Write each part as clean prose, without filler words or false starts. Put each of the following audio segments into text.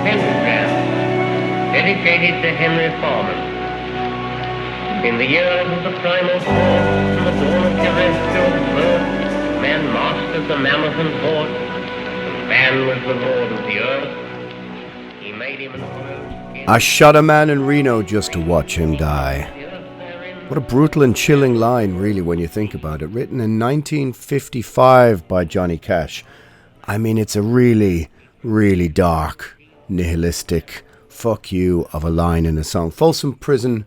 pentagram dedicated to Henry Foreman. In the years of the primal force and the dawn of terrestrial birth, man mastered the mammoth and horse, and man was the lord of the earth. He made him an hollow. I shot a man in Reno just to watch him die. What a brutal and chilling line, really, when you think about it. Written in 1955 by Johnny Cash. I mean, it's a really, really dark, nihilistic fuck you of a line in a song. Folsom Prison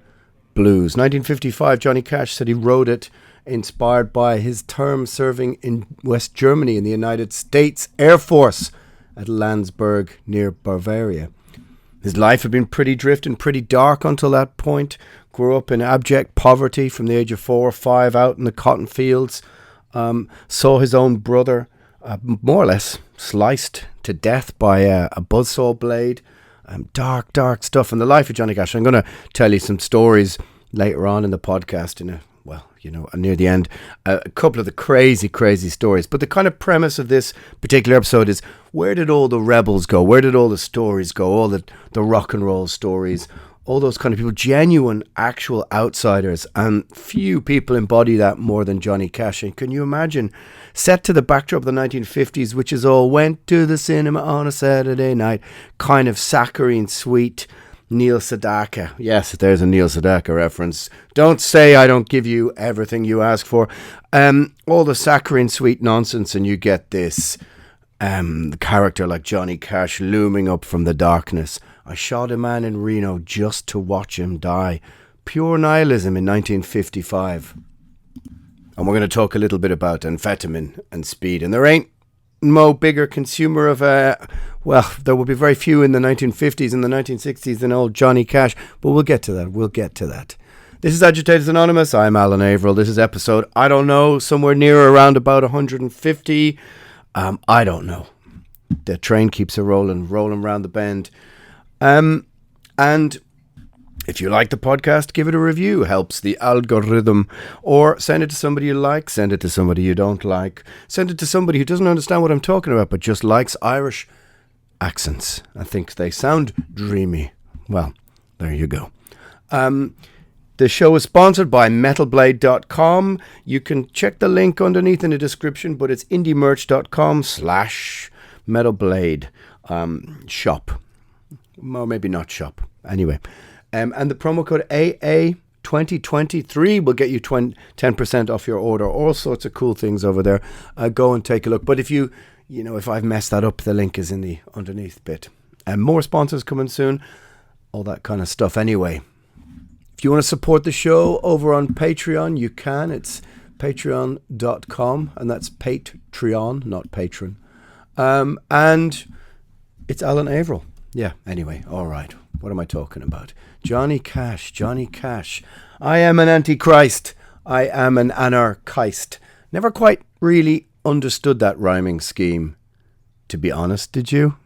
Blues. 1955, Johnny Cash said he wrote it inspired by his term serving in West Germany in the United States Air Force at Landsberg near Bavaria. His life had been pretty drift and pretty dark until that point. Grew up in abject poverty from the age of 4 or 5 out in the cotton fields. Saw his own brother more or less sliced to death by a buzzsaw blade. Dark, dark stuff in the life of Johnny Cash. I'm going to tell you some stories later on in the podcast near the end. A couple of the crazy, crazy stories. But the kind of premise of this particular episode is, where did all the rebels go? Where did all the stories go? All the rock and roll stories, all those kind of people, genuine, actual outsiders, and few people embody that more than Johnny Cash. And can you imagine, set to the backdrop of the 1950s, which is all went to the cinema on a Saturday night, kind of saccharine, sweet Neil Sedaka. Yes, there's a Neil Sedaka reference. Don't say I don't give you everything you ask for. All the saccharine, sweet nonsense, and you get this character like Johnny Cash looming up from the darkness. I shot a man in Reno just to watch him die. Pure nihilism in 1955. And we're going to talk a little bit about amphetamine and speed. And there ain't no bigger consumer of there will be very few in the 1950s and the 1960s than old Johnny Cash. But we'll get to that. This is Agitators Anonymous. I'm Alan Averill. This is episode, I don't know, somewhere near around about 150. I don't know. The train keeps a rolling around the bend. And if you like the podcast, give it a review. Helps the algorithm. Or send it to somebody you like. Send it to somebody you don't like. Send it to somebody who doesn't understand what I'm talking about, but just likes Irish accents. I think they sound dreamy. Well, there you go. The show is sponsored by metalblade.com. You can check the link underneath in the description, but it's indiemerch.com/metalblade shop. Or maybe not shop. Anyway. And the promo code AA2023 will get you 10% off your order. All sorts of cool things over there. Go and take a look. But if if I've messed that up, the link is in the underneath bit. And more sponsors coming soon. All that kind of stuff. Anyway, if you want to support the show over on Patreon, you can. It's patreon.com. And that's Patreon, not patron. And it's Alan Averill. Yeah, anyway, all right. What am I talking about? Johnny Cash. I am an antichrist. I am an anarchist. Never quite really understood that rhyming scheme, to be honest, did you?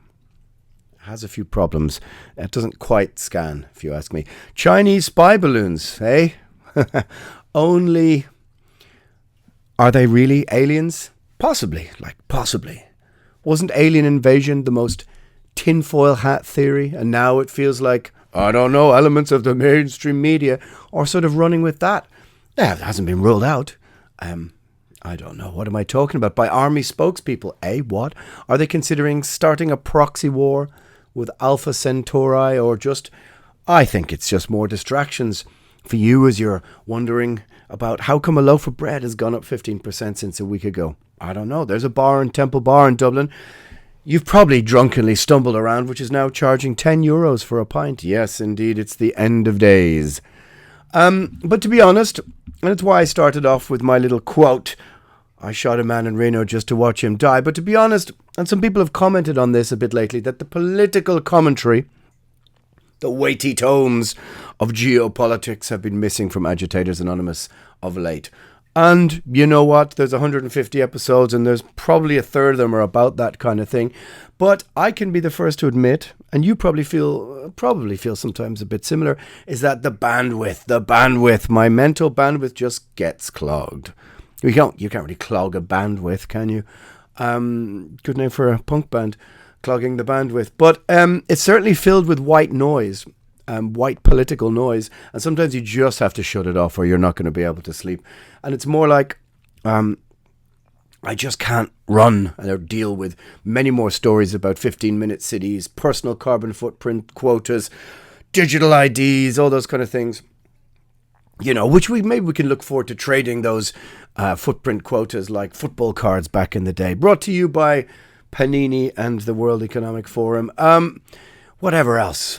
It has a few problems. It doesn't quite scan, if you ask me. Chinese spy balloons, eh? Only, are they really aliens? Possibly. Wasn't alien invasion the most tinfoil hat theory, and now it feels like, I don't know, elements of the mainstream media are sort of running with that. It hasn't been ruled out. I don't know. What am I talking about? By army spokespeople. What? Are they considering starting a proxy war with Alpha Centauri, or just, I think it's just more distractions for you as you're wondering about how come a loaf of bread has gone up 15% since a week ago. I don't know. There's a bar in Temple Bar in Dublin you've probably drunkenly stumbled around, which is now charging €10 for a pint. Yes, indeed, it's the end of days. But to be honest, and it's why I started off with my little quote, I shot a man in Reno just to watch him die. But to be honest, and some people have commented on this a bit lately, that the political commentary, the weighty tomes of geopolitics have been missing from Agitators Anonymous of late. And you know what? There's 150 episodes and there's probably a third of them are about that kind of thing. But I can be the first to admit, and you probably feel sometimes a bit similar, is that the bandwidth, my mental bandwidth just gets clogged. You can't really clog a bandwidth, can you? Good name for a punk band. clogging the bandwidth. But it's certainly filled with white noise, white political noise. And sometimes you just have to shut it off or you're not going to be able to sleep. And it's more like... I just can't run or deal with many more stories about 15-minute cities, personal carbon footprint quotas, digital IDs, all those kind of things. You know, which maybe we can look forward to trading those footprint quotas like football cards back in the day. Brought to you by Panini and the World Economic Forum. Whatever else.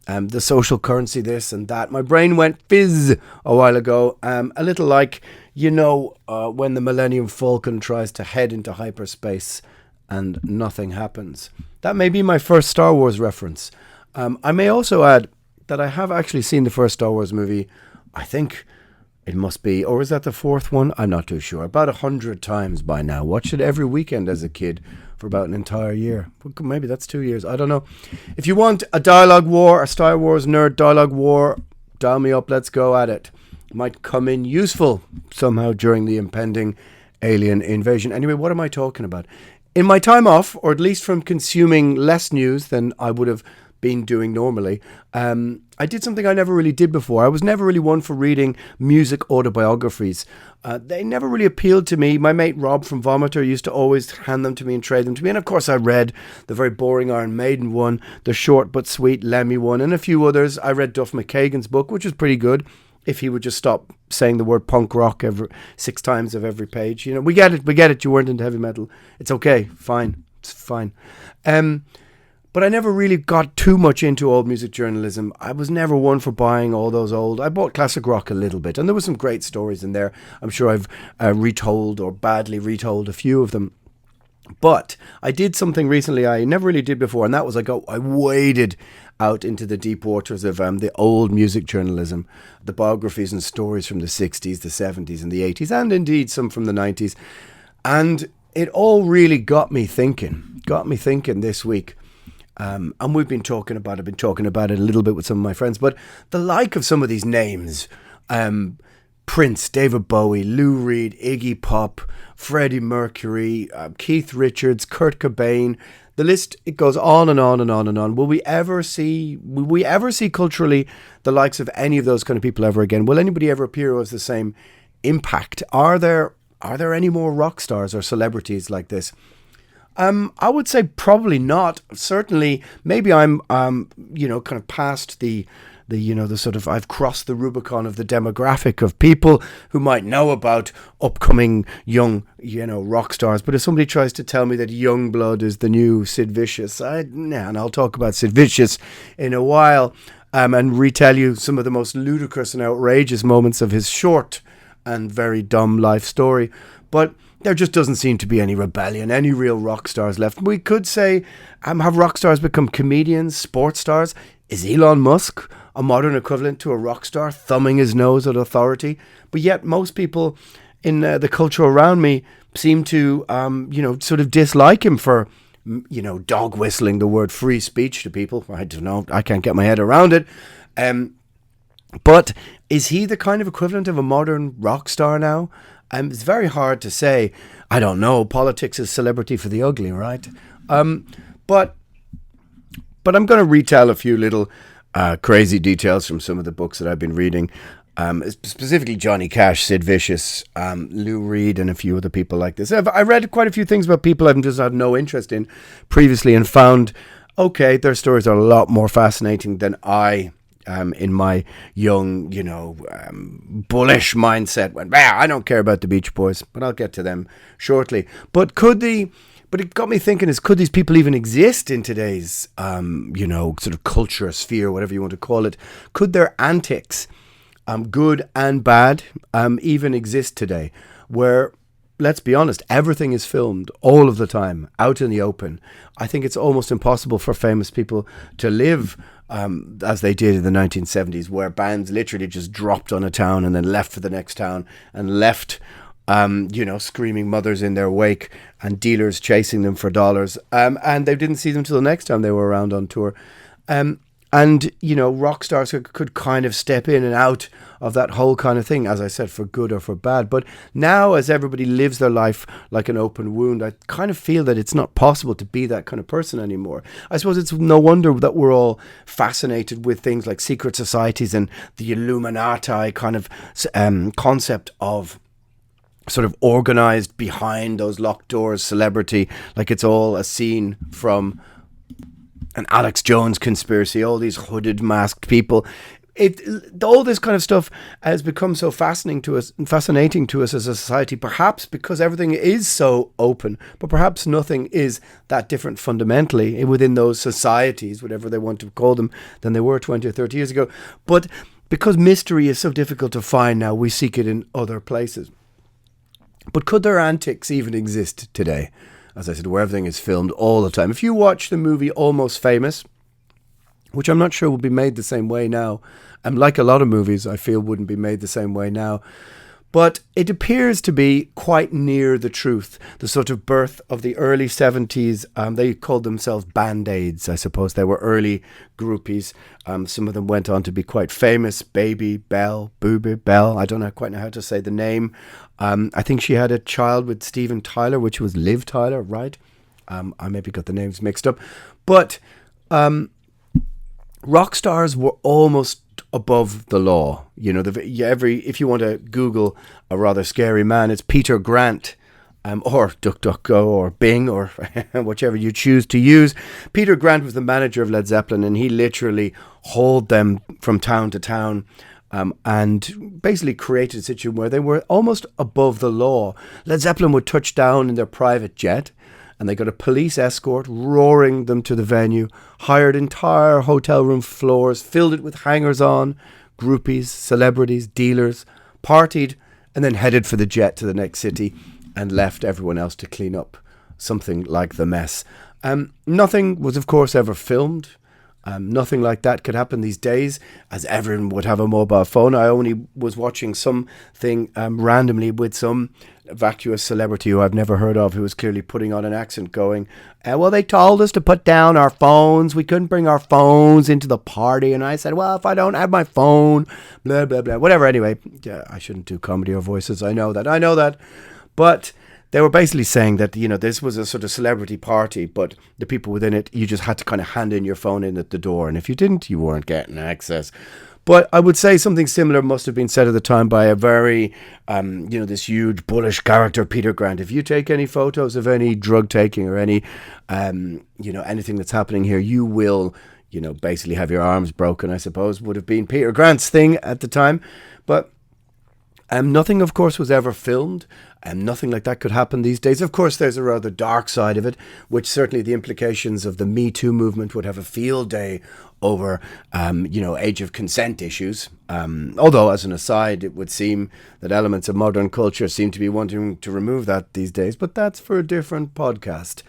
The social currency, this and that. My brain went fizz a while ago. A little like, when the Millennium Falcon tries to head into hyperspace and nothing happens. That may be my first Star Wars reference. I may also add that I have actually seen the first Star Wars movie. I think it must be, or is that the fourth one? I'm not too sure. About 100 times by now. Watched it every weekend as a kid for about an entire year. Maybe that's 2 years. I don't know. If you want a dialogue war, a Star Wars nerd dialogue war, dial me up. Let's go at it. Might come in useful somehow during the impending alien invasion. Anyway, what am I talking about? In my time off, or at least from consuming less news than I would have been doing normally, I did something I never really did before. I was never really one for reading music autobiographies. They never really appealed to me. My mate Rob from Vomiter used to always hand them to me and trade them to me. And of course I read the very boring Iron Maiden one, the short but sweet Lemmy one, and a few others. I read Duff McKagan's book, which was pretty good, if he would just stop saying the word punk rock 6 times of every page. We get it, you weren't into heavy metal. It's okay, fine, it's fine. But I never really got too much into old music journalism. I was never one for buying all those old... I bought classic rock a little bit, and there were some great stories in there. I'm sure I've retold or badly retold a few of them. But I did something recently I never really did before, and that was I waded out into the deep waters of the old music journalism, the biographies and stories from the 60s, the 70s and the 80s, and indeed some from the 90s. And it all really got me thinking this week. And I've been talking about it a little bit with some of my friends, but the like of some of these names, Prince, David Bowie, Lou Reed, Iggy Pop, Freddie Mercury, Keith Richards, Kurt Cobain, the list, it goes on and on and on and on. Will we ever see culturally the likes of any of those kind of people ever again? Will anybody ever appear who has the same impact? Are there any more rock stars or celebrities like this? I would say probably not. Certainly, maybe I'm, kind of past the sort of, I've crossed the Rubicon of the demographic of people who might know about upcoming young, rock stars. But if somebody tries to tell me that Youngblood is the new Sid Vicious, and I'll talk about Sid Vicious in a while, and retell you some of the most ludicrous and outrageous moments of his short and very dumb life story. But there just doesn't seem to be any rebellion, any real rock stars left. We could say, have rock stars become comedians, sports stars? Is Elon Musk a modern equivalent to a rock star, thumbing his nose at authority? But yet most people in the culture around me seem to, sort of dislike him for, dog whistling the word free speech to people. I don't know. I can't get my head around it. But is he the kind of equivalent of a modern rock star now? It's very hard to say. I don't know. Politics is celebrity for the ugly, right? But I'm going to retell a few little crazy details from some of the books that I've been reading. Specifically Johnny Cash, Sid Vicious, Lou Reed, and a few other people like this. I read quite a few things about people I've just had no interest in previously and found, okay, their stories are a lot more fascinating than I... in my young, bullish mindset went, I don't care about the Beach Boys, but I'll get to them shortly. But it got me thinking, could these people even exist in today's, sort of culture sphere, whatever you want to call it? Could their antics, good and bad, even exist today? Where, let's be honest, everything is filmed all of the time, out in the open. I think it's almost impossible for famous people to live as they did in the 1970s, where bands literally just dropped on a town and then left for the next town and left, screaming mothers in their wake and dealers chasing them for dollars. And they didn't see them till the next time they were around on tour. And, rock stars could kind of step in and out of that whole kind of thing, as I said, for good or for bad. But now, as everybody lives their life like an open wound, I kind of feel that it's not possible to be that kind of person anymore. I suppose it's no wonder that we're all fascinated with things like secret societies and the Illuminati kind of concept of sort of organized behind those locked doors celebrity, like it's all a scene from an Alex Jones conspiracy, all these hooded, masked people. All this kind of stuff has become so fascinating to us as a society, perhaps because everything is so open, but perhaps nothing is that different fundamentally within those societies, whatever they want to call them, than they were 20 or 30 years ago. But because mystery is so difficult to find now, we seek it in other places. But could their antics even exist today? As I said, where everything is filmed all the time. If you watch the movie Almost Famous, which I'm not sure will be made the same way now, and like a lot of movies, I feel wouldn't be made the same way now, but it appears to be quite near the truth. The sort of birth of the early 70s, they called themselves Band-Aids, I suppose. They were early groupies. Some of them went on to be quite famous. Baby Bell, Boobie Bell, I don't quite know how to say the name. I think she had a child with Steven Tyler, which was Liv Tyler, right? I maybe got the names mixed up. But rock stars were almost above the law. If you want to Google a rather scary man, it's Peter Grant, or DuckDuckGo, or Bing, or whichever you choose to use. Peter Grant was the manager of Led Zeppelin, and he literally hauled them from town to town, and basically created a situation where they were almost above the law. Led Zeppelin would touch down in their private jet, and they got a police escort roaring them to the venue, hired entire hotel room floors, filled it with hangers-on, groupies, celebrities, dealers, partied, and then headed for the jet to the next city and left everyone else to clean up something like the mess. Nothing was, of course, ever filmed. Nothing like that could happen these days, as everyone would have a mobile phone. I only was watching something randomly with some vacuous celebrity who I've never heard of, who was clearly putting on an accent going, well, they told us to put down our phones. We couldn't bring our phones into the party. And I said, well, if I don't have my phone, blah, blah, blah. Whatever, anyway. Yeah, I shouldn't do comedy or voices. I know that. But they were basically saying that, this was a sort of celebrity party, but the people within it, you just had to kind of hand in your phone in at the door. And if you didn't, you weren't getting access. But I would say something similar must have been said at the time by a very, this huge bullish character, Peter Grant. If you take any photos of any drug taking or any, anything that's happening here, you will, basically have your arms broken, I suppose, would have been Peter Grant's thing at the time. But nothing, of course, was ever filmed. Nothing like that could happen these days. Of course, there's a rather dark side of it, which certainly the implications of the Me Too movement would have a field day over, age of consent issues. Although, as an aside, it would seem that elements of modern culture seem to be wanting to remove that these days, but that's for a different podcast.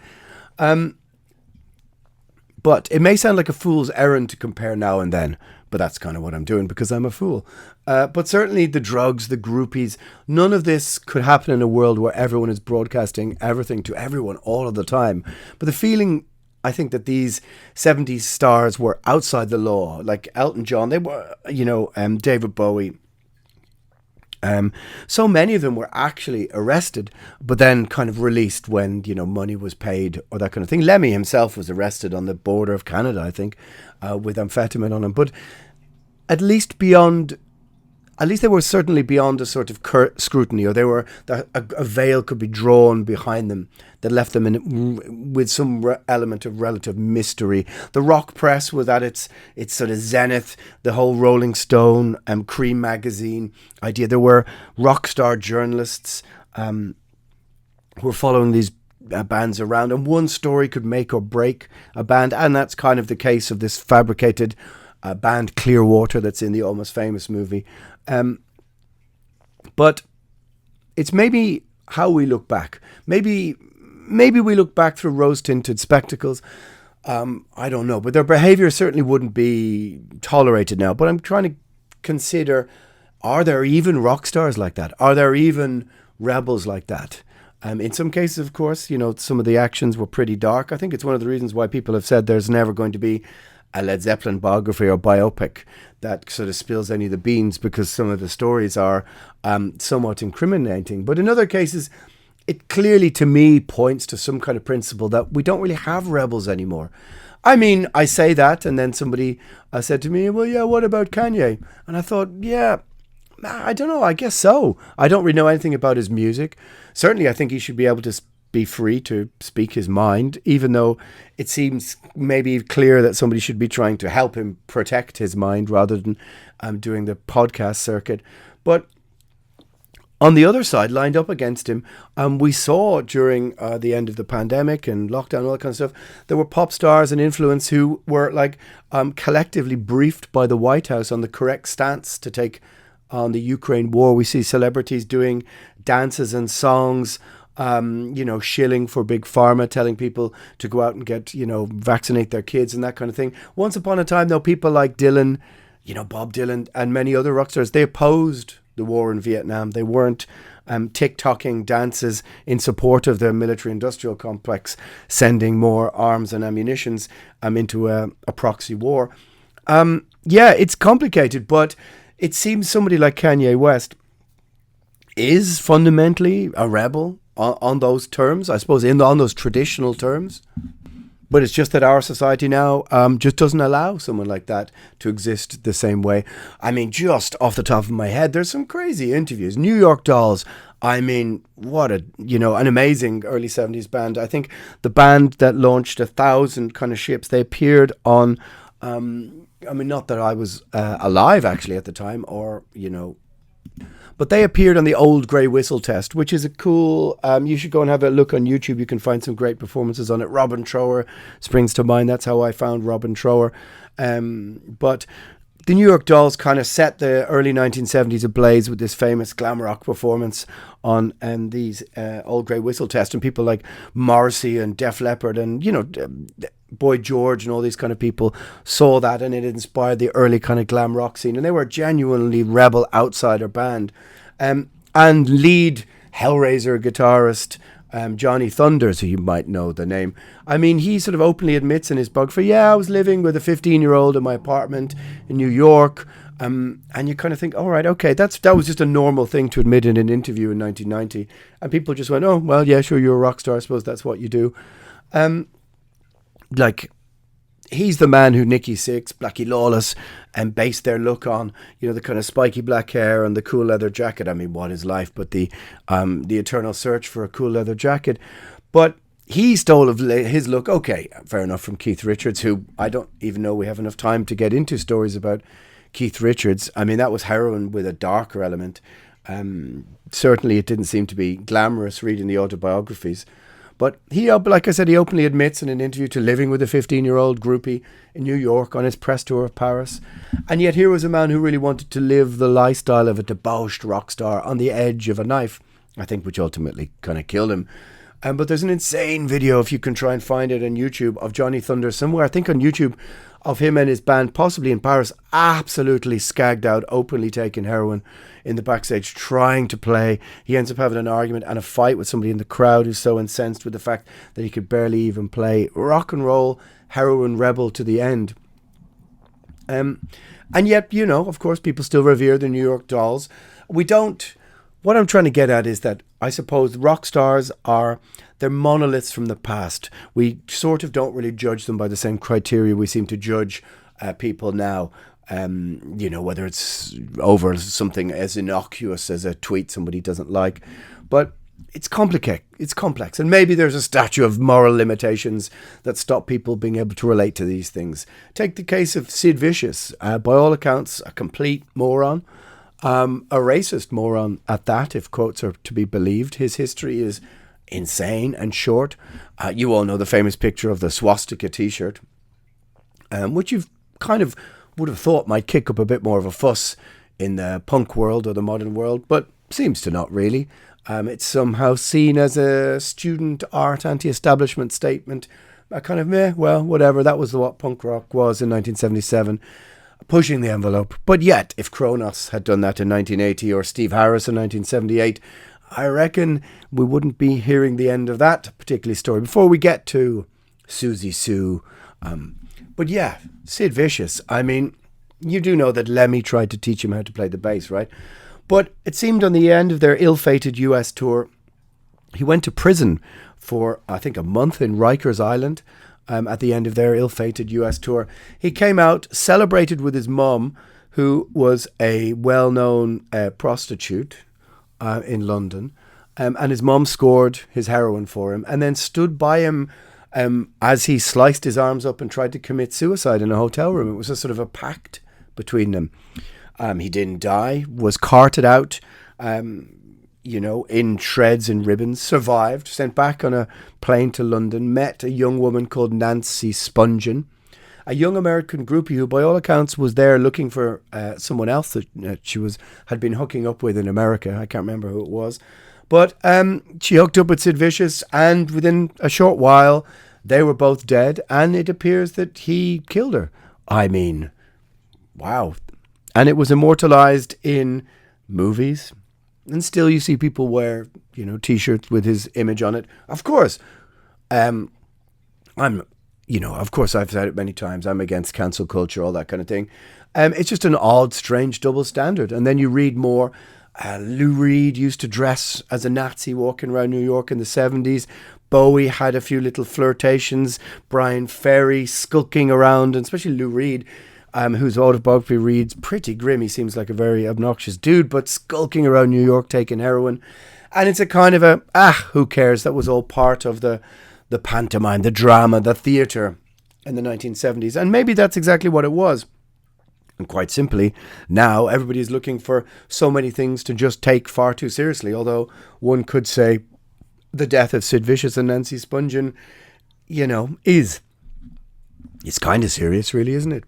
But it may sound like a fool's errand to compare now and then, but that's kind of what I'm doing because I'm a fool. But certainly the drugs, the groupies, none of this could happen in a world where everyone is broadcasting everything to everyone all of the time. But the feeling, I think, that these 70s stars were outside the law, like Elton John, they were, David Bowie. So many of them were actually arrested, but then kind of released when, money was paid or that kind of thing. Lemmy himself was arrested on the border of Canada, I think, with amphetamine on him. But at least they were certainly beyond a sort of scrutiny, or a veil could be drawn behind them that left them with some element of relative mystery. The rock press was at its sort of zenith. The whole Rolling Stone and Cream magazine idea. There were rock star journalists who were following these bands around, and one story could make or break a band, and that's kind of the case of this fabricated band Clearwater that's in the Almost Famous movie. But it's maybe how we look back. Maybe we look back through rose-tinted spectacles. I don't know, but their behavior certainly wouldn't be tolerated now. But I'm trying to consider, are there even rock stars like that? Are there even rebels like that? In some cases, of course, some of the actions were pretty dark. I think it's one of the reasons why people have said there's never going to be a Led Zeppelin biography or biopic that sort of spills any of the beans, because some of the stories are somewhat incriminating. But in other cases, it clearly, to me, points to some kind of principle that we don't really have rebels anymore. I mean, I say that, and then somebody said to me, well, yeah, what about Kanye? And I thought, yeah, I don't know, I guess so. I don't really know anything about his music. Certainly, I think he should be able to be free to speak his mind, even though it seems maybe clear that somebody should be trying to help him protect his mind rather than doing the podcast circuit. But on the other side, lined up against him, we saw during the end of the pandemic and lockdown, all that kind of stuff, there were pop stars and influence who were like collectively briefed by the White House on the correct stance to take on the Ukraine war. We see celebrities doing dances and songs, shilling for big pharma, telling people to go out and get, vaccinate their kids and that kind of thing. Once upon a time, though, people like Dylan, Bob Dylan and many other rock stars, they opposed the war in Vietnam. They weren't TikToking dances in support of the military-industrial complex, sending more arms and ammunitions into a proxy war. It's complicated, but it seems somebody like Kanye West is fundamentally a rebel on those terms, I suppose, on those traditional terms. But it's just that our society now just doesn't allow someone like that to exist the same way. I mean, just off the top of my head, there's some crazy interviews. New York Dolls, I mean, what an amazing early 70s band. I think the band that launched 1,000 kind of ships, they appeared on, not that I was alive actually at the time, or, but they appeared on the Old Grey Whistle Test, which is a cool, you should go and have a look on YouTube. You can find some great performances on it. Robin Trower springs to mind. That's how I found Robin Trower. But the New York Dolls kind of set the early 1970s ablaze with this famous glam rock performance on these Old Grey Whistle Test. And people like Morrissey and Def Leppard and, Boy George and all these kind of people saw that, and it inspired the early kind of glam rock scene. And they were a genuinely rebel outsider band. And lead Hellraiser guitarist Johnny Thunders, who you might know the name. I mean, he sort of openly admits in his biography, I was living with a 15-year-old in my apartment in New York. And you kind of think, all right, okay, that was just a normal thing to admit in an interview in 1990. And people just went, oh, well, yeah, sure, you're a rock star. I suppose that's what you do. He's the man who Nikki Sixx, Blackie Lawless, based their look on, the kind of spiky black hair and the cool leather jacket. I mean, what is life but the eternal search for a cool leather jacket? But he stole his look, okay, fair enough, from Keith Richards, who I don't even know we have enough time to get into stories about Keith Richards. I mean, that was heroin with a darker element. Certainly it didn't seem to be glamorous reading the autobiographies. But he, like I said, he openly admits in an interview to living with a 15-year-old groupie in New York on his press tour of Paris. And yet here was a man who really wanted to live the lifestyle of a debauched rock star on the edge of a knife, I think, which ultimately kind of killed him. But there's an insane video, if you can try and find it on YouTube, of Johnny Thunder somewhere, I think on YouTube, of him and his band, possibly in Paris, absolutely skagged out, openly taking heroin in the backstage, trying to play. He ends up having an argument and a fight with somebody in the crowd who's so incensed with the fact that he could barely even play. Rock and roll, heroin rebel to the end. And yet, of course, people still revere the New York Dolls. What I'm trying to get at is that I suppose rock stars they're monoliths from the past. We sort of don't really judge them by the same criteria we seem to judge people now. Whether it's over something as innocuous as a tweet somebody doesn't like. But it's complicated. It's complex. And maybe there's a statute of moral limitations that stop people being able to relate to these things. Take the case of Sid Vicious. By all accounts, a complete moron. A racist moron at that, if quotes are to be believed. His history is insane and short. You all know the famous picture of the swastika t-shirt, which you've kind of would have thought might kick up a bit more of a fuss in the punk world or the modern world, but seems to not really. It's somehow seen as a student art anti-establishment statement. A kind of whatever. That was what punk rock was in 1977. Pushing the envelope. But yet, if Kronos had done that in 1980 or Steve Harris in 1978, I reckon we wouldn't be hearing the end of that particular story before we get to Susie Sue. But But yeah, Sid Vicious. I mean, you do know that Lemmy tried to teach him how to play the bass, right? But it seemed on the end of their ill-fated US tour, he went to prison for, I think, a month in Rikers Island at the end of their ill-fated US tour. He came out, celebrated with his mum, who was a well-known prostitute in London. And his mum scored his heroin for him and then stood by him as he sliced his arms up and tried to commit suicide in a hotel room. It was a sort of a pact between them. He didn't die, was carted out, in shreds and ribbons, survived, sent back on a plane to London, met a young woman called Nancy Spungen, a young American groupie who, by all accounts, was there looking for someone else that she had been hooking up with in America. I can't remember who it was. But she hooked up with Sid Vicious, and within a short while, they were both dead, and it appears that he killed her. I mean, wow. And it was immortalized in movies, and still you see people wear, T-shirts with his image on it. Of course, of course I've said it many times, I'm against cancel culture, all that kind of thing. It's just an odd, strange double standard. And then you read more. Lou Reed used to dress as a Nazi walking around New York in the 70s. Bowie had a few little flirtations. Brian Ferry skulking around, and especially Lou Reed, whose autobiography reads pretty grim. He seems like a very obnoxious dude, but skulking around New York taking heroin. And it's a kind of who cares? That was all part of the pantomime, the drama, the theatre in the 1970s. And maybe that's exactly what it was. And quite simply, now everybody's looking for so many things to just take far too seriously. Although one could say the death of Sid Vicious and Nancy Spungen, it's kind of serious, really, isn't it?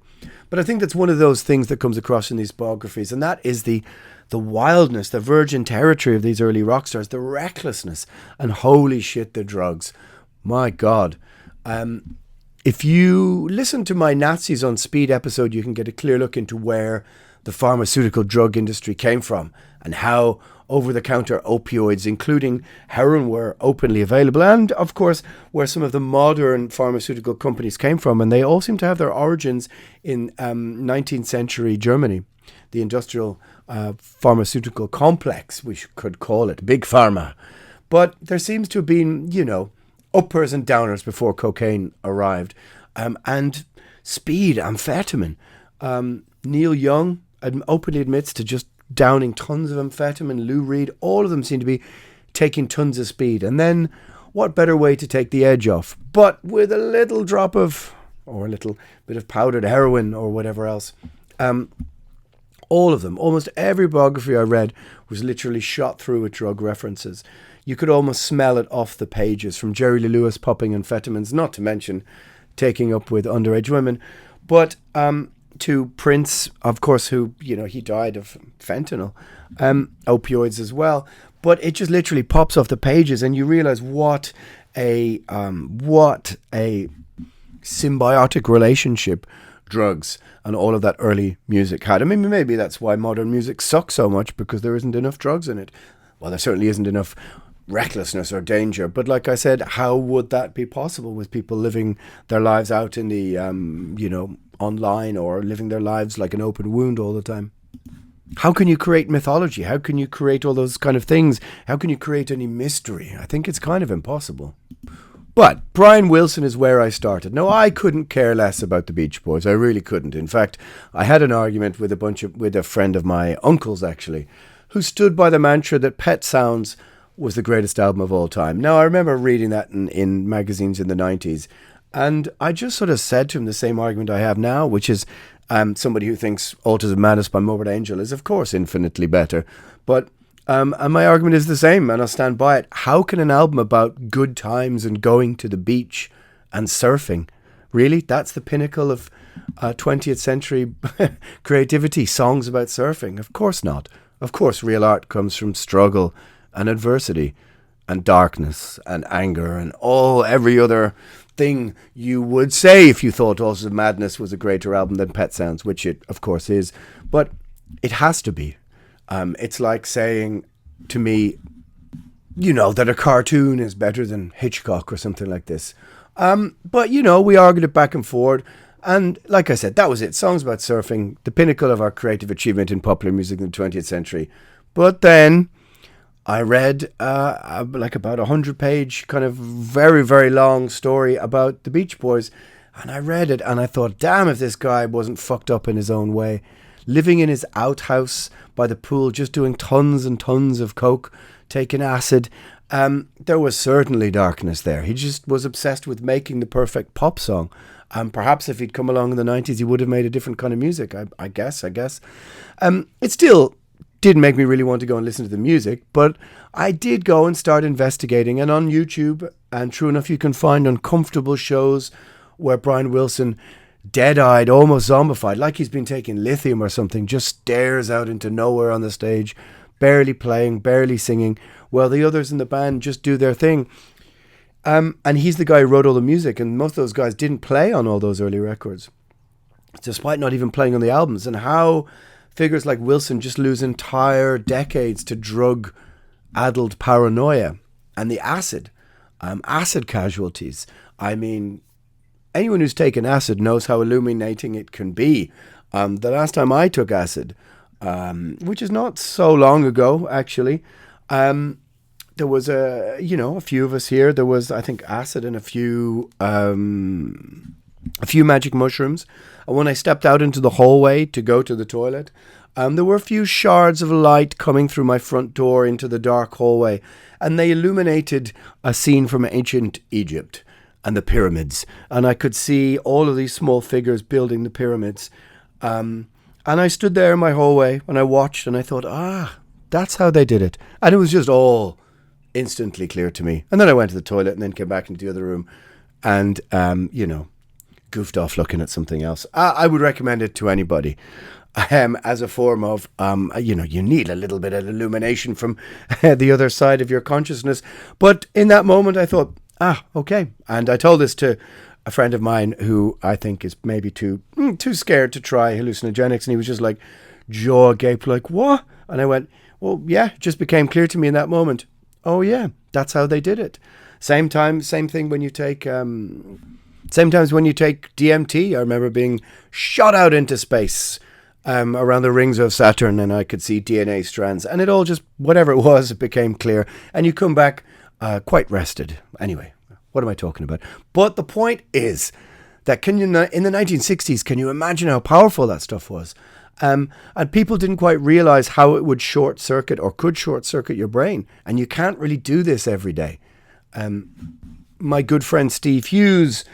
But I think that's one of those things that comes across in these biographies, and that is the wildness, the virgin territory of these early rock stars, the recklessness, and holy shit, the drugs. My God. If you listen to my Nazis on Speed episode, you can get a clear look into where the pharmaceutical drug industry came from and how over-the-counter opioids, including heroin, were openly available, and, of course, where some of the modern pharmaceutical companies came from. And they all seem to have their origins in 19th century Germany, the industrial pharmaceutical complex, we could call it, Big Pharma. But there seems to have been, uppers and downers before cocaine arrived. And speed, amphetamine. Neil Young openly admits to just downing tons of amphetamine. Lou Reed, all of them seem to be taking tons of speed. And then what better way to take the edge off? But with a little drop of, or a little bit of powdered heroin or whatever else. All of them, almost every biography I read was literally shot through with drug references. You could almost smell it off the pages, from Jerry Lee Lewis popping amphetamines, not to mention taking up with underage women. But to Prince, of course, who, he died of fentanyl, opioids as well. But it just literally pops off the pages, and you realize what a symbiotic relationship drugs and all of that early music had. I mean, maybe that's why modern music sucks so much, because there isn't enough drugs in it. Well, there certainly isn't enough recklessness or danger. But like I said, how would that be possible with people living their lives out in the, online, or living their lives like an open wound all the time? How can you create mythology? How can you create all those kind of things? How can you create any mystery? I think it's kind of impossible. But Brian Wilson is where I started. Now, I couldn't care less about the Beach Boys. I really couldn't. In fact, I had an argument with a friend of my uncle's, actually, who stood by the mantra that Pet Sounds was the greatest album of all time. Now, I remember reading that in magazines in the 90s, and I just sort of said to him the same argument I have now, which is somebody who thinks Autism Madness by Morbid Angel is, of course, infinitely better. But and my argument is the same, and I'll stand by it. How can an album about good times and going to the beach and surfing, really? That's the pinnacle of 20th century creativity, songs about surfing? Of course not. Of course, real art comes from struggle and adversity and darkness and anger and every other thing you would say if you thought Autism Madness was a greater album than Pet Sounds, which it, of course, is. But it has to be. It's like saying to me, that a cartoon is better than Hitchcock or something like this. But, we argued it back and forth. And like I said, that was it. Songs about surfing, the pinnacle of our creative achievement in popular music in the 20th century. But then I read like about 100-page kind of very, very long story about the Beach Boys. And I read it and I thought, damn, if this guy wasn't fucked up in his own way. Living in his outhouse by the pool, just doing tons and tons of coke, taking acid. There was certainly darkness there. He just was obsessed with making the perfect pop song. Perhaps if he'd come along in the 90s, he would have made a different kind of music, I guess. It still didn't make me really want to go and listen to the music, but I did go and start investigating. And on YouTube, and true enough, you can find uncomfortable shows where Brian Wilson, dead-eyed, almost zombified, like he's been taking lithium or something, just stares out into nowhere on the stage, barely playing, barely singing, while the others in the band just do their thing. And he's the guy who wrote all the music, and most of those guys didn't play on all those early records, despite not even playing on the albums. And how figures like Wilson just lose entire decades to drug-addled paranoia and the acid casualties. I mean, anyone who's taken acid knows how illuminating it can be. The last time I took acid, which is not so long ago, actually, there was a few of us here. There was, I think, acid and a few magic mushrooms. And when I stepped out into the hallway to go to the toilet, there were a few shards of light coming through my front door into the dark hallway, and they illuminated a scene from ancient Egypt and the pyramids. And I could see all of these small figures building the pyramids. And I stood there in my hallway and I watched and I thought, that's how they did it. And it was just all instantly clear to me. And then I went to the toilet and then came back into the other room and, goofed off looking at something else. I would recommend it to anybody as a form of, you need a little bit of illumination from the other side of your consciousness. But in that moment, I thought, okay. And I told this to a friend of mine who I think is maybe too scared to try hallucinogenics. And he was just like, jaw agape, like, what? And I went, well, yeah, it just became clear to me in that moment. Oh, yeah, that's how they did it. Same thing when you take... Sometimes when you take DMT, I remember being shot out into space around the rings of Saturn, and I could see DNA strands, and it all just, whatever it was, it became clear, and you come back quite rested. Anyway, what am I talking about? But the point is that in the 1960s, can you imagine how powerful that stuff was? And people didn't quite realize how it would short circuit or could short circuit your brain, and you can't really do this every day. My good friend Steve Hughes,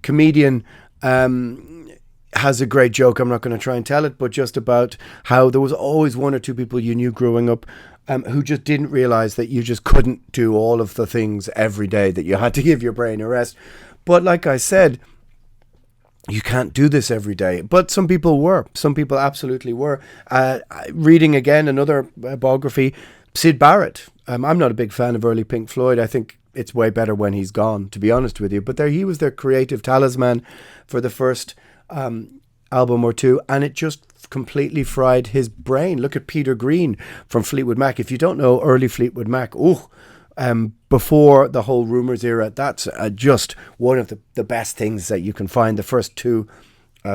comedian, has a great joke. I'm not going to try and tell it, but just about how there was always one or two people you knew growing up who just didn't realize that you just couldn't do all of the things every day, that you had to give your brain a rest. But like I said, you can't do this every day. But some people were. Some people absolutely were. Reading again another biography, Sid Barrett. I'm not a big fan of early Pink Floyd. I think it's way better when he's gone, to be honest with you. But he was their creative talisman for the first album or two, and it just completely fried his brain. Look at Peter Green from Fleetwood Mac. If you don't know early Fleetwood Mac, before the whole Rumours era, that's just one of the best things that you can find. The first two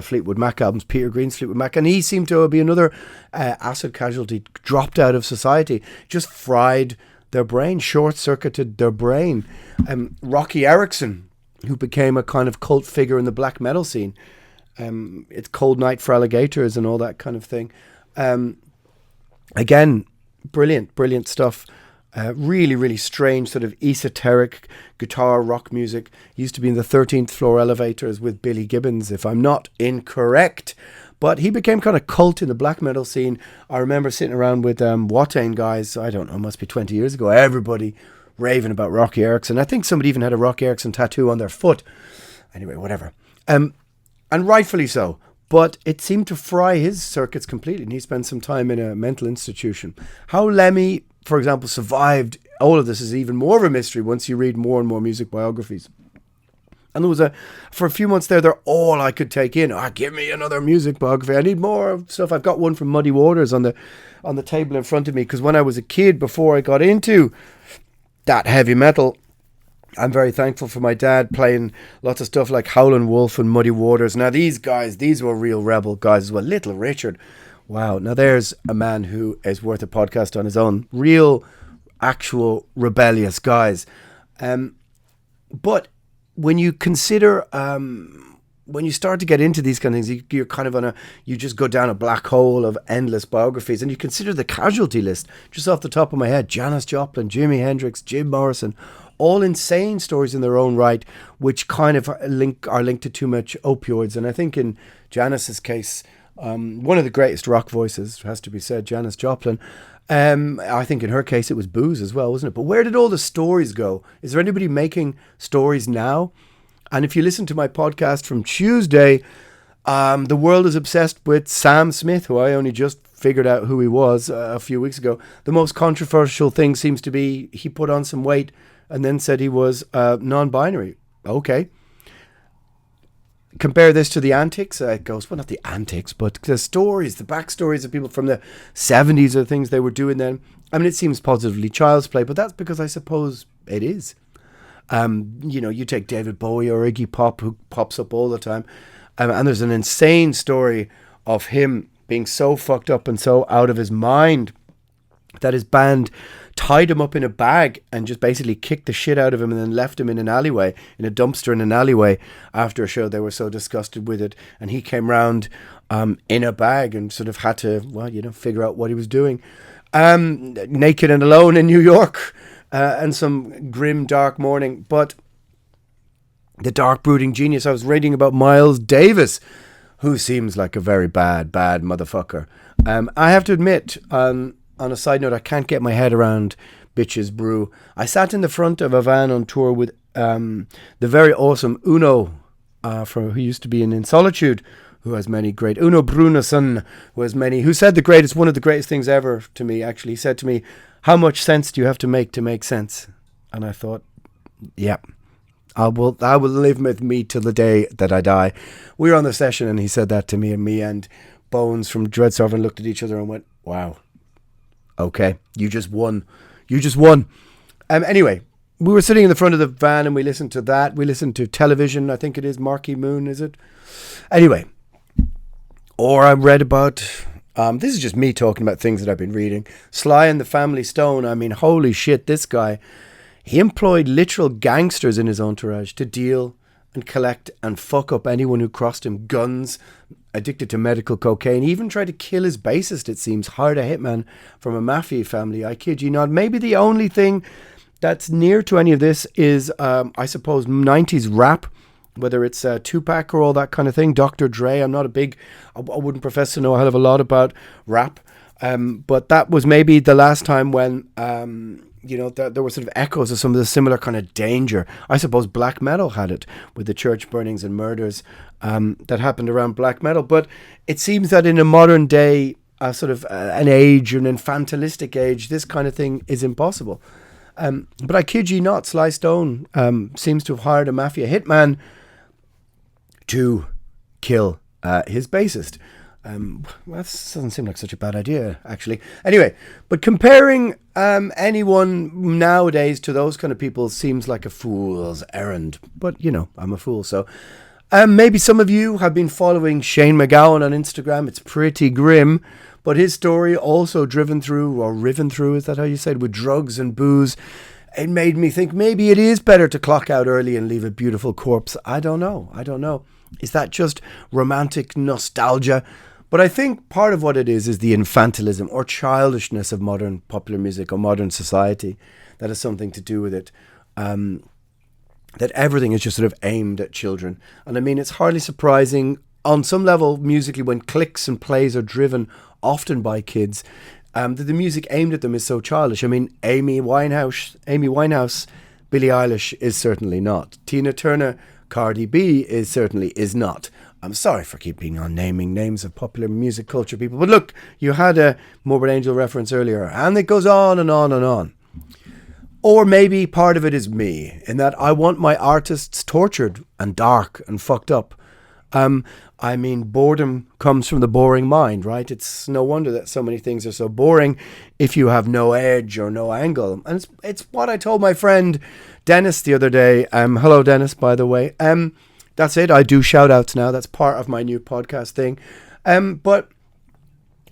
Fleetwood Mac albums, Peter Green's Fleetwood Mac, and he seemed to be another acid casualty, dropped out of society, just fried their brain, short-circuited their brain. Rocky Erickson, who became a kind of cult figure in the black metal scene. It's Cold Night for Alligators and all that kind of thing. Again, brilliant stuff. Really, really strange sort of esoteric guitar rock music. Used to be in the 13th Floor Elevators with Billy Gibbons, if I'm not incorrect. But he became kind of cult in the black metal scene. I remember sitting around with Watain guys, I don't know, must be 20 years ago. Everybody raving about Rocky Erickson. I think somebody even had a Rocky Erickson tattoo on their foot. Anyway, whatever. And rightfully so. But it seemed to fry his circuits completely. And he spent some time in a mental institution. How Lemmy, for example, survived all of this is even more of a mystery once you read more and more music biographies. And there was for a few months there, they're all I could take in. Give me another music biography. I need more stuff. I've got one from Muddy Waters on the table in front of me. Because when I was a kid, before I got into that heavy metal, I'm very thankful for my dad playing lots of stuff like Howlin' Wolf and Muddy Waters. Now these guys, these were real rebel guys as well. Little Richard. Wow. Now there's a man who is worth a podcast on his own. Real, actual rebellious guys. But when you consider, when you start to get into these kind of things, you're kind of you just go down a black hole of endless biographies, and you consider the casualty list just off the top of my head: Janis Joplin, Jimi Hendrix, Jim Morrison, all insane stories in their own right, which kind of are linked to too much opioids. And I think in Janis's case, one of the greatest rock voices, has to be said, Janis Joplin. I think in her case it was booze as well, wasn't it? But where did all the stories go? Is there anybody making stories now? And if you listen to my podcast from Tuesday, the world is obsessed with Sam Smith, who I only just figured out who he was a few weeks ago. The most controversial thing seems to be he put on some weight and then said he was non-binary. Okay. Compare this to the antics. It goes, well, not the antics, but the stories, the backstories of people from the 70s or things they were doing then. I mean, it seems positively child's play, but that's because I suppose it is. You take David Bowie or Iggy Pop, who pops up all the time. And there's an insane story of him being so fucked up and so out of his mind that his band tied him up in a bag and just basically kicked the shit out of him and then left him in an alleyway, in a dumpster in an alleyway after a show. They were so disgusted with it. And he came round in a bag and sort of had to, figure out what he was doing. Naked and alone in New York and some grim, dark morning. But the dark, brooding genius, I was reading about Miles Davis, who seems like a very bad motherfucker. I have to admit, on a side note, I can't get my head around Bitches Brew. I sat in the front of a van on tour with the very awesome Uno, who used to be in Solitude, who has many great... Uno Brunason, who said one of the greatest things ever to me, actually. He said to me, how much sense do you have to make sense? And I thought, yeah, I will live with me till the day that I die. We were on the session and he said that to me, and Bones from Dread Sovereign looked at each other and went, wow. Okay, you just won. Anyway, we were sitting in the front of the van and we listened to that. We listened to television. I think it is Marquee Moon, is it? Anyway, or I read about, this is just me talking about things that I've been reading. Sly and the Family Stone. I mean, holy shit, this guy, he employed literal gangsters in his entourage to deal and collect and fuck up anyone who crossed him. Guns, addicted to medical cocaine. He even tried to kill his bassist, it seems. Hired a hitman from a mafia family. I kid you not. Maybe the only thing that's near to any of this is, I suppose, 90s rap. Whether it's Tupac or all that kind of thing. Dr. Dre. I wouldn't profess to know a hell of a lot about rap. But that was maybe the last time when... there were sort of echoes of some of the similar kind of danger. I suppose black metal had it with the church burnings and murders that happened around black metal. But it seems that in a modern day, an age, an infantilistic age, this kind of thing is impossible. But I kid you not, Sly Stone seems to have hired a mafia hitman to kill his bassist. That doesn't seem like such a bad idea, actually. Anyway, but comparing anyone nowadays to those kind of people seems like a fool's errand. But, I'm a fool, so... maybe some of you have been following Shane McGowan on Instagram. It's pretty grim. But his story also riven through, is that how you say it, with drugs and booze. It made me think maybe it is better to clock out early and leave a beautiful corpse. I don't know. Is that just romantic nostalgia? But I think part of what it is the infantilism or childishness of modern popular music or modern society that has something to do with it. That everything is just sort of aimed at children. And I mean, it's hardly surprising on some level musically when clicks and plays are driven often by kids, that the music aimed at them is so childish. I mean, Amy Winehouse, Billie Eilish is certainly not. Tina Turner, Cardi B is not. I'm sorry for keeping on naming names of popular music culture people. But look, you had a Morbid Angel reference earlier, and it goes on and on and on. Or maybe part of it is me, in that I want my artists tortured and dark and fucked up. I mean, boredom comes from the boring mind, right? It's no wonder that so many things are so boring if you have no edge or no angle. And it's what I told my friend Dennis the other day. Hello, Dennis, by the way. That's it. I do shout outs now. That's part of my new podcast thing. But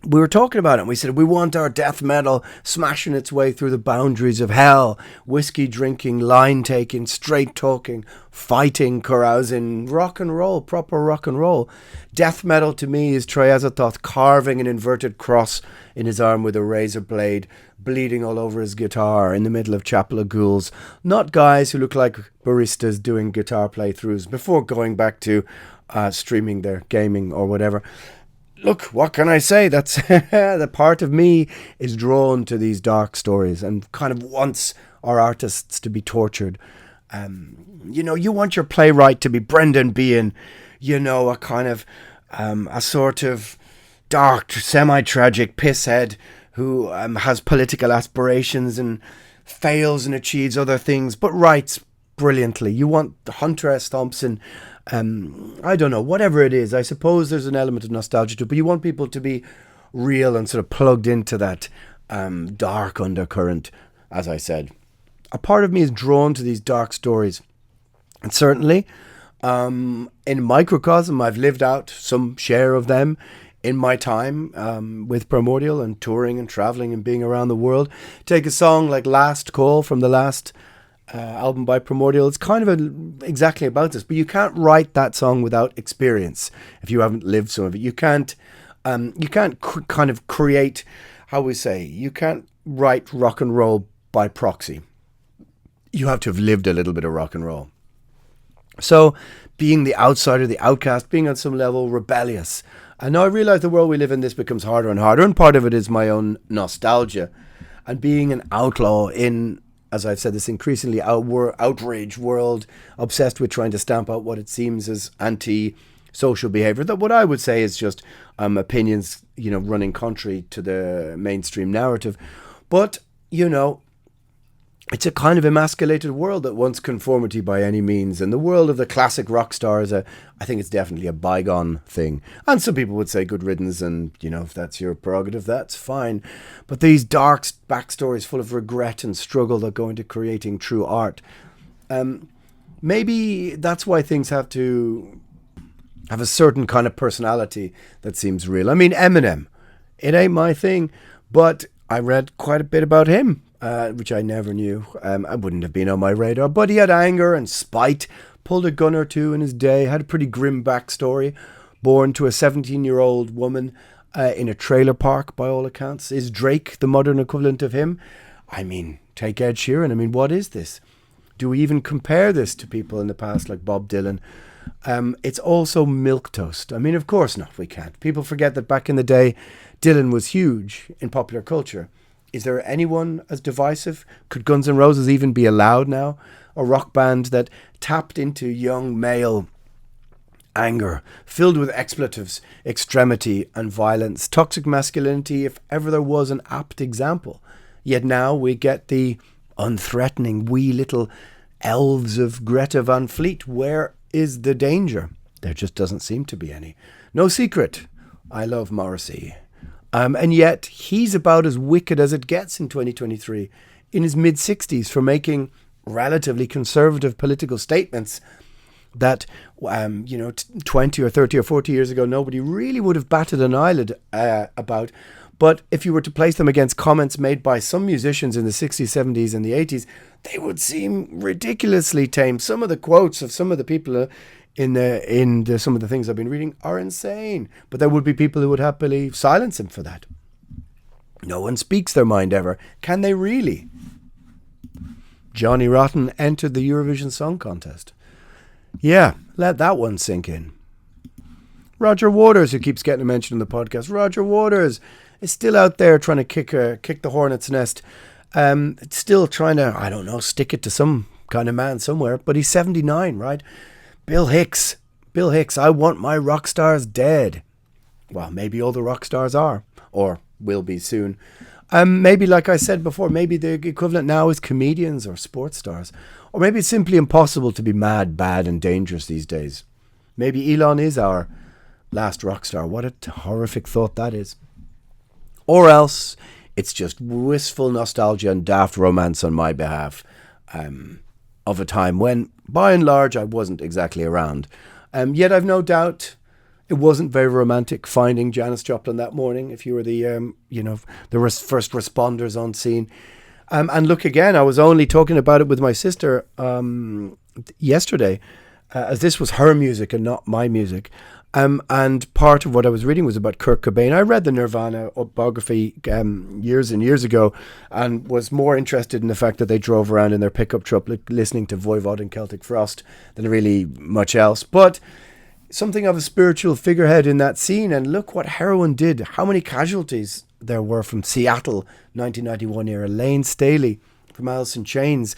we were talking about it, and we said we want our death metal smashing its way through the boundaries of hell, whiskey drinking, line taking, straight talking, fighting, carousing, rock and roll, proper rock and roll. Death metal to me is Troy Azathoth carving an inverted cross in his arm with a razor blade, bleeding all over his guitar in the middle of Chapel of Ghouls. Not guys who look like baristas doing guitar playthroughs before going back to streaming their gaming or whatever. Look, what can I say? That's the part of me is drawn to these dark stories and kind of wants our artists to be tortured. You want your playwright to be Brendan Behan, a kind of a sort of dark, semi-tragic pisshead who has political aspirations and fails and achieves other things, but writes brilliantly. You want Hunter S. Thompson. I don't know, whatever it is. I suppose there's an element of nostalgia to it, but you want people to be real and sort of plugged into that dark undercurrent, as I said. A part of me is drawn to these dark stories. And certainly, in microcosm, I've lived out some share of them in my time with Primordial and touring and traveling and being around the world. Take a song like Last Call from the last album by Primordial. It's kind of exactly about this, but you can't write that song without experience if you haven't lived some of it. You can't kind of create, how we say, you can't write rock and roll by proxy. You have to have lived a little bit of rock and roll. So being the outsider, the outcast, being on some level rebellious. And now I realise the world we live in, this becomes harder and harder, and part of it is my own nostalgia and being an outlaw in, as I've said, this increasingly outraged world, obsessed with trying to stamp out what it seems as anti-social behaviour. That what I would say is just opinions, running contrary to the mainstream narrative. But, it's a kind of emasculated world that wants conformity by any means. And the world of the classic rock stars, I think it's definitely a bygone thing. And some people would say good riddance, and, if that's your prerogative, that's fine. But these dark backstories full of regret and struggle that go into creating true art, maybe that's why things have to have a certain kind of personality that seems real. I mean, Eminem, it ain't my thing, but I read quite a bit about him. Which I never knew. I wouldn't have been on my radar. But he had anger and spite, pulled a gun or two in his day, had a pretty grim backstory, born to a 17-year-old woman in a trailer park, by all accounts. Is Drake the modern equivalent of him? I mean, take Ed Sheeran. I mean, what is this? Do we even compare this to people in the past like Bob Dylan? It's also milquetoast. I mean, of course not, we can't. People forget that back in the day, Dylan was huge in popular culture. Is there anyone as divisive? Could Guns N' Roses even be allowed now? A rock band that tapped into young male anger, filled with expletives, extremity and violence, toxic masculinity, if ever there was an apt example. Yet now we get the unthreatening wee little elves of Greta Van Fleet. Where is the danger? There just doesn't seem to be any. No secret, I love Morrissey. And yet he's about as wicked as it gets in 2023, in his mid-60s, for making relatively conservative political statements that, 20 or 30 or 40 years ago, nobody really would have batted an eyelid about. But if you were to place them against comments made by some musicians in the 60s, 70s and the 80s, they would seem ridiculously tame. Some of the quotes of some of the people in some of the things I've been reading are insane. But there would be people who would happily silence him for that. No one speaks their mind ever. Can they really? Johnny Rotten entered the Eurovision Song Contest. Yeah, let that one sink in. Roger Waters, who keeps getting mentioned in the podcast. Roger Waters is still out there trying to kick the hornet's nest. Still trying to, stick it to some kind of man somewhere. But he's 79, right? Bill Hicks, I want my rock stars dead. Well, maybe all the rock stars are, or will be soon. Maybe, like I said before, maybe the equivalent now is comedians or sports stars. Or maybe it's simply impossible to be mad, bad and dangerous these days. Maybe Elon is our last rock star. What a horrific thought that is. Or else it's just wistful nostalgia and daft romance on my behalf. of a time when, by and large, I wasn't exactly around. Yet I've no doubt it wasn't very romantic finding Janis Joplin that morning, if you were the first responders on scene. And look, again, I was only talking about it with my sister yesterday, as this was her music and not my music. And part of what I was reading was about Kurt Cobain. I read the Nirvana autobiography years and years ago, and was more interested in the fact that they drove around in their pickup truck listening to Voivod and Celtic Frost than really much else. But something of a spiritual figurehead in that scene. And look what heroin did. How many casualties there were from Seattle, 1991 era. Lane Staley from Alice in Chains,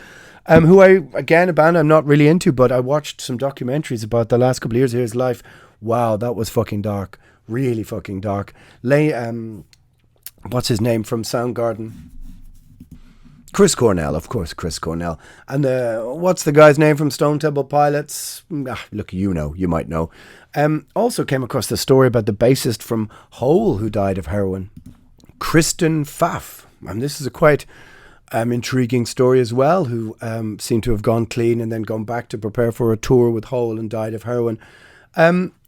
who a band I'm not really into, but I watched some documentaries about the last couple of years of his life. Wow, that was fucking dark. Really fucking dark. What's his name from Soundgarden? Chris Cornell, of course, Chris Cornell. And what's the guy's name from Stone Temple Pilots? Look, you might know. Also came across the story about the bassist from Hole who died of heroin. Kristen Pfaff. And this is a quite intriguing story as well, who seemed to have gone clean and then gone back to prepare for a tour with Hole and died of heroin.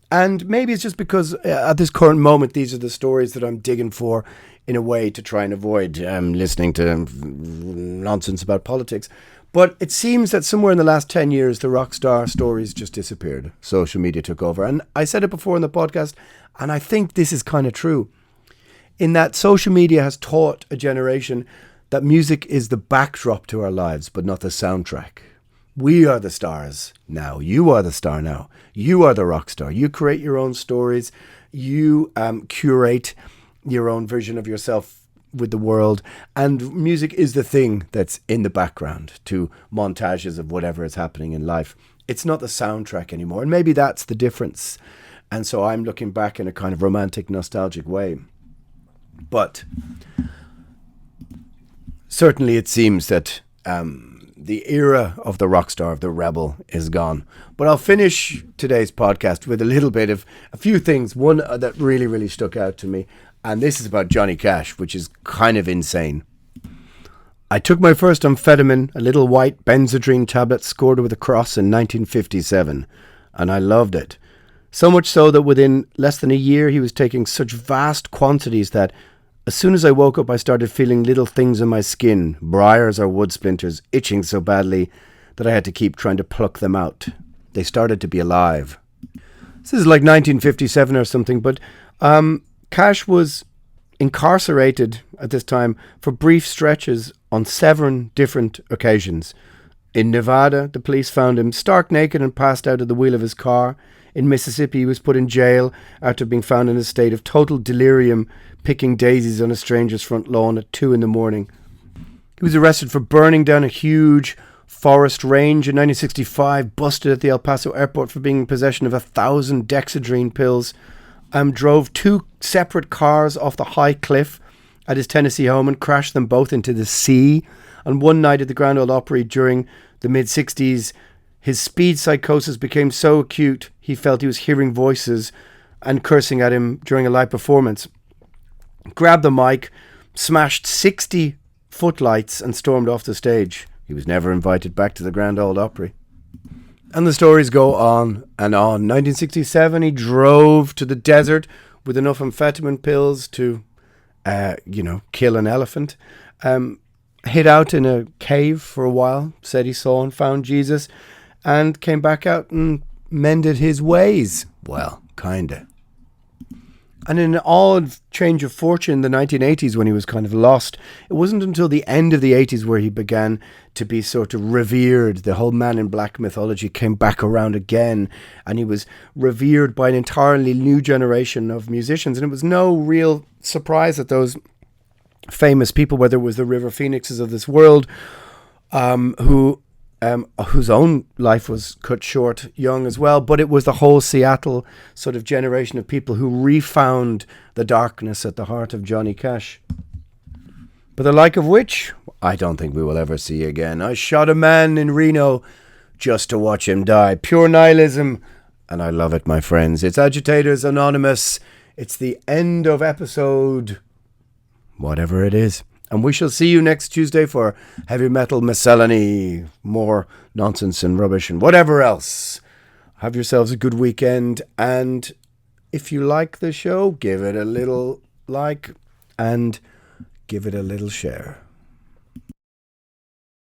And maybe it's just because at this current moment, these are the stories that I'm digging for in a way to try and avoid listening to nonsense about politics. But it seems that somewhere in the last 10 years, the rock star stories just disappeared. Social media took over. And I said it before in the podcast, and I think this is kind of true, in that social media has taught a generation that music is the backdrop to our lives, but not the soundtrack. We are the stars now. You are the star now. You are the rock star. You create your own stories. You curate your own version of yourself with the world. And music is the thing that's in the background to montages of whatever is happening in life. It's not the soundtrack anymore. And maybe that's the difference. And so I'm looking back in a kind of romantic, nostalgic way. But certainly it seems that the era of the rock star, of the rebel, is gone. But I'll finish today's podcast with a little bit of a few things. One that really, really stuck out to me. And this is about Johnny Cash, which is kind of insane. I took my first amphetamine, a little white Benzedrine tablet scored with a cross, in 1957. And I loved it. So much so that within less than a year, he was taking such vast quantities that as soon as I woke up, I started feeling little things in my skin, briars or wood splinters, itching so badly that I had to keep trying to pluck them out. They started to be alive. This is like 1957 or something, but Cash was incarcerated at this time for brief stretches on 7 different occasions. In Nevada, the police found him stark naked and passed out at the wheel of his car. In Mississippi, he was put in jail after being found in a state of total delirium, picking daisies on a stranger's front lawn at 2 a.m. He was arrested for burning down a huge forest range in 1965, busted at the El Paso airport for being in possession of 1,000 Dexedrine pills, drove 2 separate cars off the high cliff at his Tennessee home and crashed them both into the sea. And one night at the Grand Ole Opry during the mid-60s, his speed psychosis became so acute he felt he was hearing voices and cursing at him during a live performance. Grabbed the mic, smashed 60 footlights and stormed off the stage. He was never invited back to the Grand Ole Opry. And the stories go on and on. 1967, he drove to the desert with enough amphetamine pills to, kill an elephant. Hid out in a cave for a while, said he saw and found Jesus, and came back out and mended his ways. Well, kinda. And in an odd change of fortune in the 1980s when he was kind of lost, it wasn't until the end of the 80s where he began to be sort of revered. The whole Man in Black mythology came back around again, and he was revered by an entirely new generation of musicians. And it was no real surprise that those famous people, whether it was the River Phoenixes of this world, whose own life was cut short young as well, but it was the whole Seattle sort of generation of people who refound the darkness at the heart of Johnny Cash. But the like of which I don't think we will ever see again. I shot a man in Reno just to watch him die. Pure nihilism, and I love it, my friends. It's Agitators Anonymous. It's the end of episode whatever it is. And we shall see you next Tuesday for heavy metal miscellany, more nonsense and rubbish and whatever else. Have yourselves a good weekend. And if you like the show, give it a little like and give it a little share.